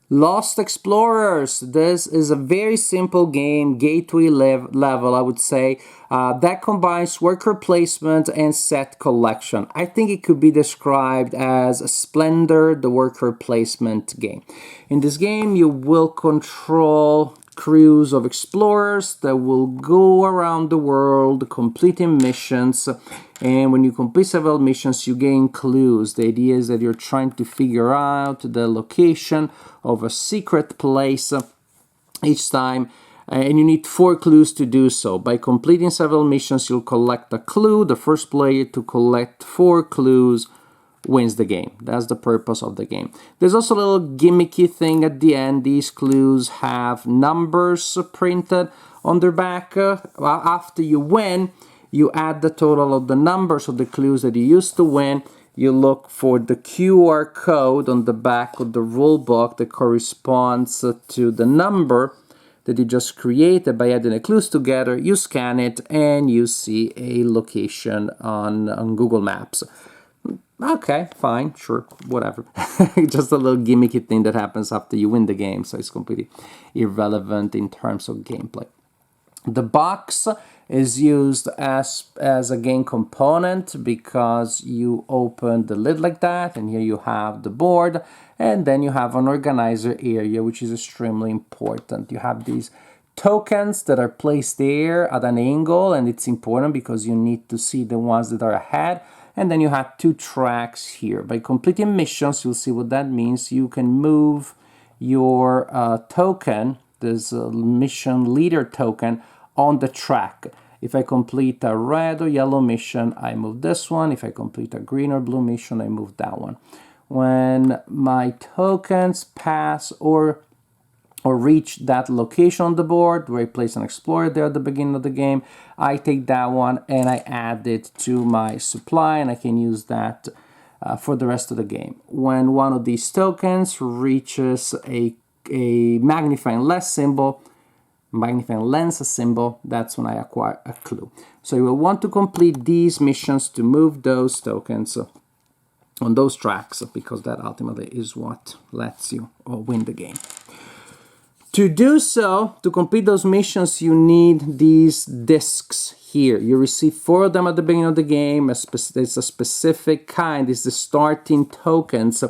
Lost Explorers. This is a very simple game, gateway level, I would say, that combines worker placement and set collection. I think it could be described as a Splendor, the worker placement game. In this game, you will control crews of explorers that will go around the world completing missions, and when you complete several missions you gain clues. The idea is that you're trying to figure out the location of a secret place each time, and you need 4 clues to do so. By completing several missions you'll collect a clue. The first player to collect 4 clues wins the game. That's the purpose of the game. There's also a little gimmicky thing at the end. These clues have numbers printed on their back. After you win, you add the total of the numbers of the clues that you used to win. You look for the QR code on the back of the rule book that corresponds to the number that you just created by adding the clues together. You scan it and you see a location on Google Maps. Okay, fine, sure, whatever. Just a little gimmicky thing that happens after you win the game, so it's completely irrelevant in terms of gameplay. The box is used as a game component because you open the lid like that, and here you have the board, and then you have an organizer area, which is extremely important. You have these tokens that are placed there at an angle, and it's important because you need to see the ones that are ahead. And then you have 2 tracks here. By completing missions, you'll see what that means. You can move your token, this mission leader token, on the track. If I complete a red or yellow mission, I move this one. If I complete a green or blue mission, I move that one. When my tokens pass or reach that location on the board where I place an explorer there at the beginning of the game, I take that one and I add it to my supply, and I can use that for the rest of the game. When one of these tokens reaches a magnifying lens symbol, that's when I acquire a clue. So you will want to complete these missions to move those tokens on those tracks, because that ultimately is what lets you win the game. To do so, to complete those missions, you need these discs here. You receive 4 of them at the beginning of the game. It's a specific kind. It's the starting tokens.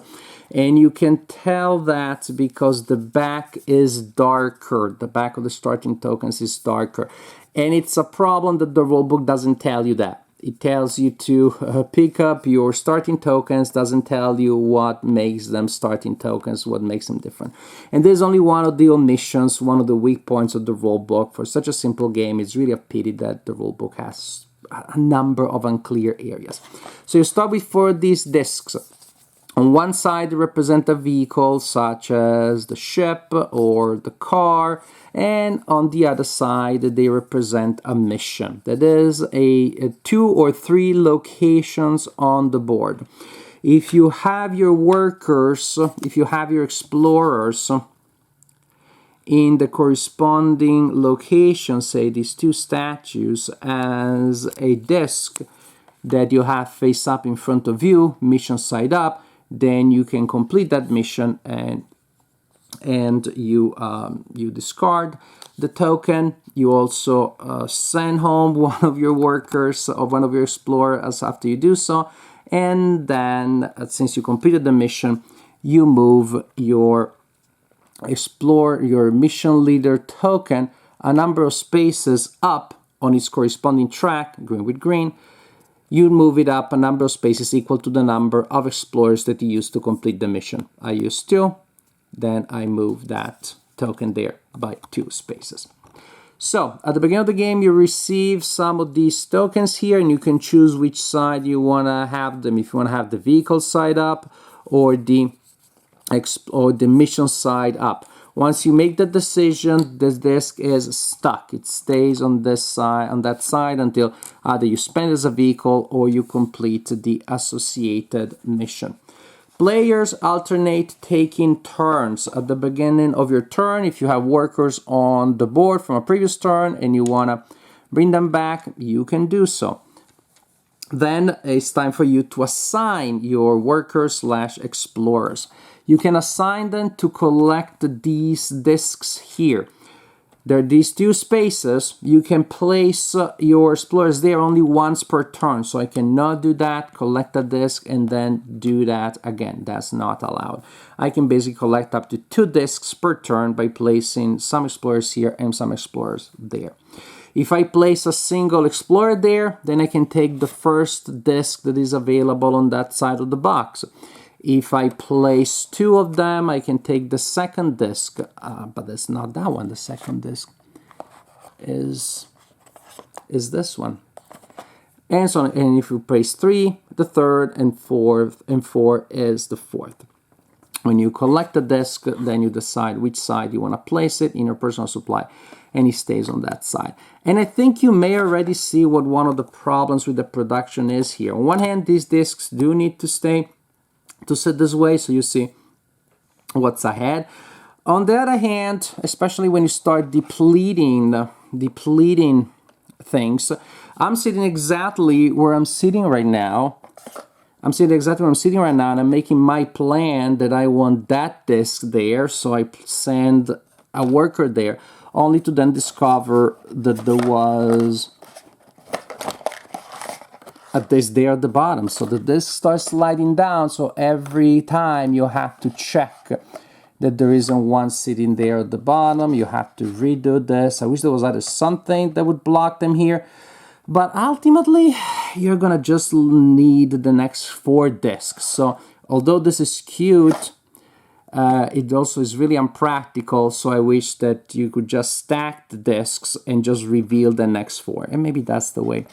And you can tell that because the back is darker. The back of the starting tokens is darker. And it's a problem that the rulebook doesn't tell you that. It tells you to pick up your starting tokens, doesn't tell you what makes them starting tokens, what makes them different. And there's only one of the omissions, one of the weak points of the rulebook. For such a simple game, it's really a pity that the rulebook has a number of unclear areas. So you start with 4 of these discs. On one side, they represent a vehicle such as the ship or the car, and on the other side, they represent a mission. That is a 2 or 3 locations on the board. If you have your workers, if you have your explorers in the corresponding location, say these 2 statues, as a disc that you have face up in front of you, mission side up, then you can complete that mission and you discard the token. You also send home one of your workers or one of your explorers after you do so, and then since you completed the mission, you move your mission leader token a number of spaces up on its corresponding track, green with green. You move it up a number of spaces equal to the number of explorers that you used to complete the mission. I use 2, then I move that token there by 2 spaces. So, at the beginning of the game, you receive some of these tokens here, and you can choose which side you want to have them. If you want to have the vehicle side up or the mission side up. Once you make the decision, this disc is stuck. It stays on this side, on that side, until either you spend it as a vehicle or you complete the associated mission. Players alternate taking turns. At the beginning of your turn, if you have workers on the board from a previous turn and you want to bring them back, you can do so. Then it's time for you to assign your workers/explorers. You can assign them to collect these discs here. There are these two spaces. You can place your explorers there only once per turn. So I cannot do that, collect a disc, and then do that again. That's not allowed. I can basically collect up to 2 discs per turn by placing some explorers here and some explorers there. If I place a single explorer there, then I can take the first disc that is available on that side of the box. If I place 2 of them, I can take the second disc, but it's not that one. The second disc is this one. And so on. And if you place 3, the third, and 4th, and 4 is the 4th. When you collect the disc, then you decide which side you want to place it in your personal supply, and it stays on that side. And I think you may already see what one of the problems with the production is here. On one hand, these discs do need to sit this way, so you see what's ahead. On the other hand, especially when you start depleting things, I'm sitting exactly where I'm sitting right now. I'm sitting exactly where I'm sitting right now, and I'm making my plan that I want that disc there, so I send a worker there, only to then discover that there was a disc there at the bottom. So the disc starts sliding down, so every time you have to check that there isn't one sitting there at the bottom. You have to redo this. I wish there was either something that would block them here, but ultimately you're gonna just need the next 4 discs. So although this is cute, it also is really unpractical, so I wish that you could just stack the discs and just reveal the next 4. And maybe that's the way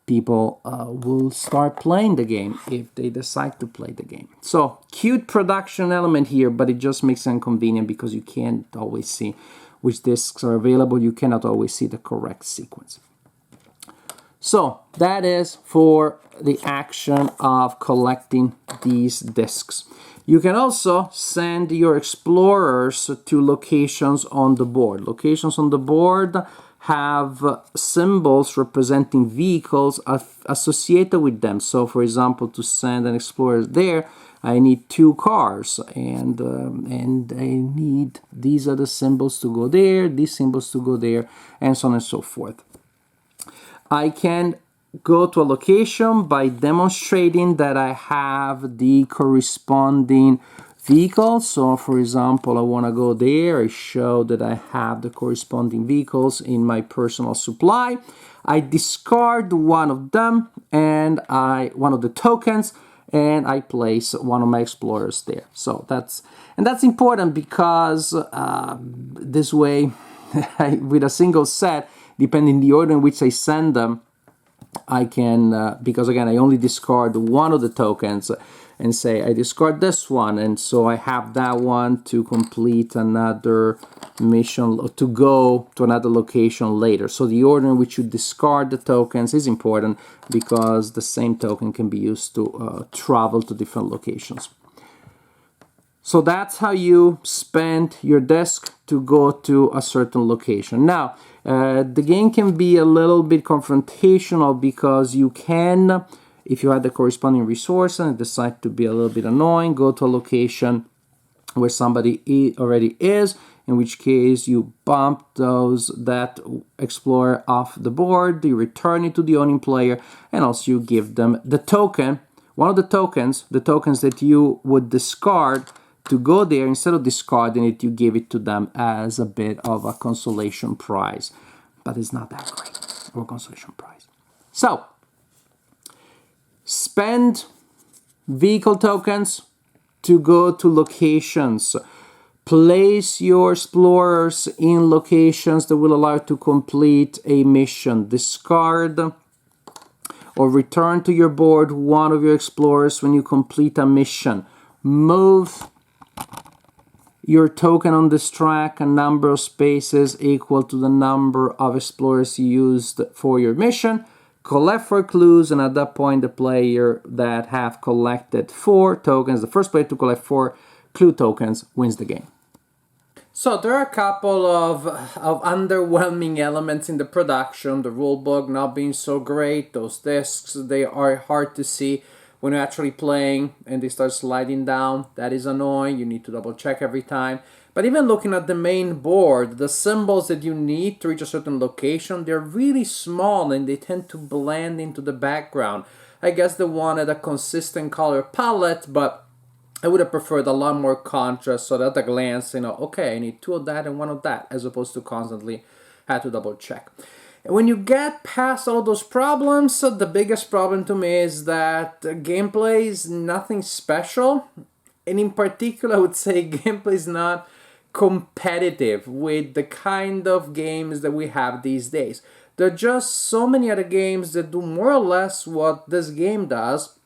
people will start playing the game if they decide to play the game. So cute production element here, but it just makes it inconvenient because you can't always see which discs are available. You cannot always see the correct sequence. So that is for the action of collecting these discs. You can also send your explorers to locations on the board. Locations on the board have symbols representing vehicles associated with them. So for example, to send an explorer there, I need 2 cars, and I need, these are the symbols to go there, these symbols to go there, and so on and so forth. I can go to a location by demonstrating that I have the corresponding vehicle. So for example, I want to go there. I show that I have the corresponding vehicles in my personal supply. I discard one of them and one of the tokens, and I place one of my explorers there. So that's important because this way, with a single set, depending the order in which I send them, I can, because again, I only discard one of the tokens and say I discard this one, and so I have that one to complete another mission, to go to another location later. So the order in which you discard the tokens is important because the same token can be used to travel to different locations. So that's how you spend your disc to go to a certain location. Now, the game can be a little bit confrontational because you can, if you have the corresponding resource and decide to be a little bit annoying, go to a location where somebody already is, in which case you bump that explorer off the board, you return it to the owning player, and also you give them the token, one of the tokens that you would discard to go there. Instead of discarding it, you give it to them as a bit of a consolation prize, but it's not that great of a consolation prize. So spend vehicle tokens to go to locations. Place your explorers in locations that will allow you to complete a mission. Discard or return to your board one of your explorers when you complete a mission. Move your token on this track a number of spaces equal to the number of explorers you used for your mission. Collect 4 clues, and at that point the player that have collected 4 tokens, the first player to collect 4 clue tokens, wins the game. So there are a couple of underwhelming elements in the production. The rulebook not being so great, those discs, they are hard to see. when you're actually playing and they start sliding down. That is annoying. You need to double check every time. But even looking at the main board, the symbols that you need to reach a certain location, they're really small and they tend to blend into the background. I guess they wanted a consistent color palette, but I would have preferred a lot more contrast so that at a glance, okay, I need two of that and one of that, as opposed to constantly had to double check. And when you get past all those problems, the biggest problem to me is that gameplay is nothing special. And in particular, I would say gameplay is not competitive with the kind of games that we have these days. There are just so many other games that do more or less what this game does,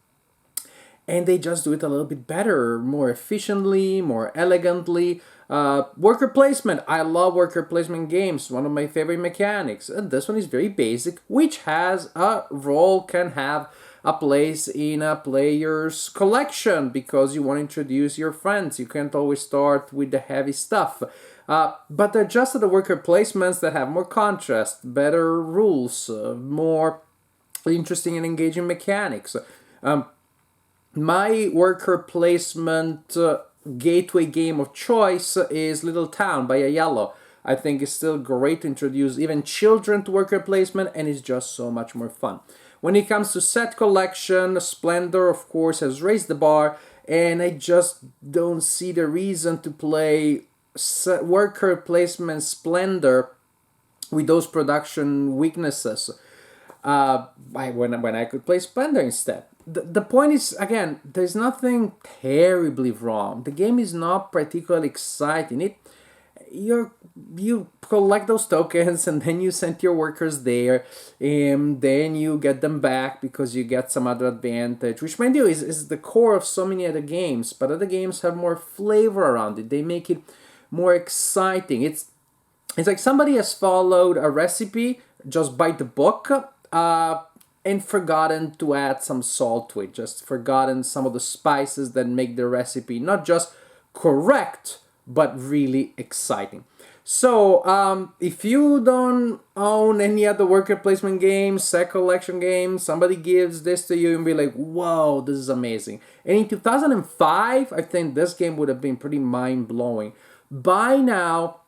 and they just do it a little bit better, more efficiently, more elegantly. Worker placement. I love worker placement games, one of my favorite mechanics. And this one is very basic, which has a role, can have a place in a player's collection because you want to introduce your friends. You can't always start with the heavy stuff. But they're just the worker placements that have more contrast, better rules, more interesting and engaging mechanics. My worker placement gateway game of choice is Little Town by Aiello. I think it's still great to introduce even children to worker placement, and it's just so much more fun. When it comes to set collection, Splendor, of course, has raised the bar, and I just don't see the reason to play worker placement Splendor with those production weaknesses when I could play Splendor instead. The point is, again, there's nothing terribly wrong. The game is not particularly exciting. You collect those tokens and then you send your workers there, and then you get them back because you get some other advantage, which, mind you, is the core of so many other games. But other games have more flavor around it. They make it more exciting. It's like somebody has followed a recipe just by the book, and forgotten to add some salt to it, just forgotten some of the spices that make the recipe not just correct, but really exciting. So, if you don't own any other worker placement games, set collection games, somebody gives this to you and be like, whoa, this is amazing. And in 2005, I think this game would have been pretty mind-blowing. By now,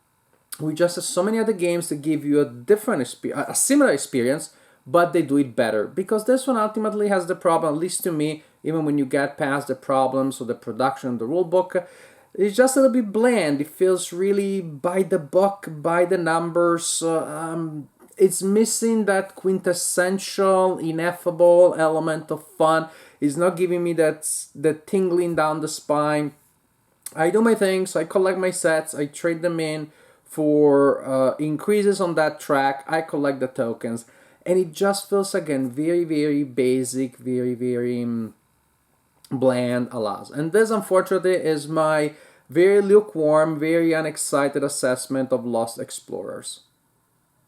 we just have so many other games that give you a similar experience, but they do it better. Because this one ultimately has the problem, at least to me, even when you get past the problems of the production, the rulebook, it's just a little bit bland. It feels really by the book, by the numbers. It's missing that quintessential, ineffable element of fun. It's not giving me that tingling down the spine. I do my things, I collect my sets, I trade them in for increases on that track, I collect the tokens, and it just feels, again, very, very basic, very, very bland, alas. And this, unfortunately, is my very lukewarm, very unexcited assessment of Lost Explorers.